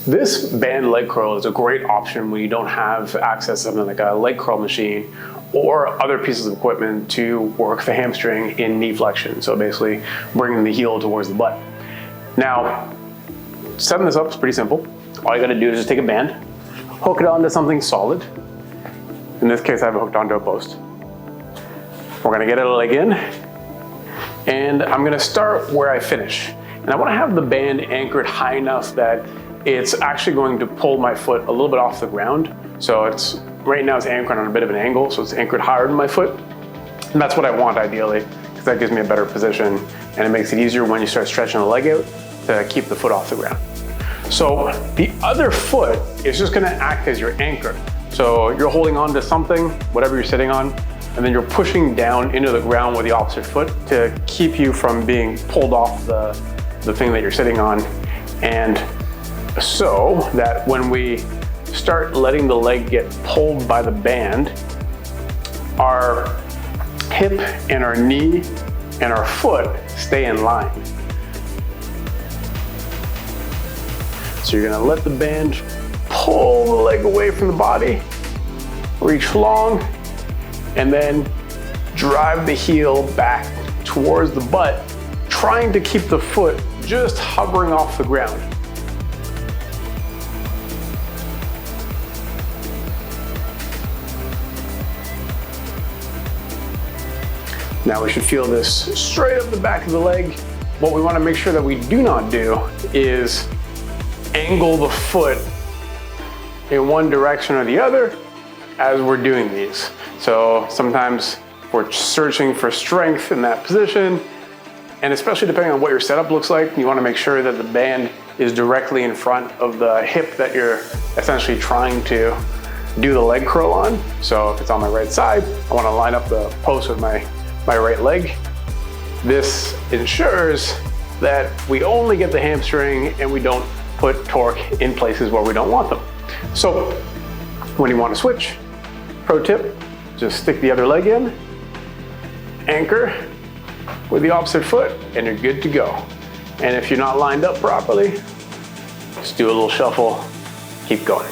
This band leg curl is a great option when you don't have access to something like a leg curl machine or other pieces of equipment to work the hamstring in knee flexion. So basically bringing the heel towards the butt. Now, setting this up is pretty simple. All you gotta do is just take a band, hook it onto something solid. In this case, I have it hooked onto a post. We're gonna get a leg in, and I'm gonna start where I finish. And I wanna have the band anchored high enough that it's actually going to pull my foot a little bit off the ground. So right now it's anchored on a bit of an angle, so it's anchored higher than my foot. And that's what I want ideally, because that gives me a better position and it makes it easier when you start stretching the leg out to keep the foot off the ground. So the other foot is just gonna act as your anchor. So you're holding on to something, whatever you're sitting on, and then you're pushing down into the ground with the opposite foot to keep you from being pulled off the thing that you're sitting on. And so that when we start letting the leg get pulled by the band, our hip and our knee and our foot stay in line. So you're gonna let the band pull the leg away from the body, reach long, and then drive the heel back towards the butt, trying to keep the foot just hovering off the ground. Now we should feel this straight up the back of the leg. What we want to make sure that we do not do is angle the foot in one direction or the other as we're doing these. So sometimes we're searching for strength in that position, and especially depending on what your setup looks like, you want to make sure that the band is directly in front of the hip that you're essentially trying to do the leg curl on. So if it's on my right side, I want to line up the post with my right leg. This ensures that we only get the hamstring and we don't put torque in places where we don't want them. So when you want to switch, pro tip, just stick the other leg in, anchor with the opposite foot, and you're good to go. And if you're not lined up properly, just do a little shuffle, keep going.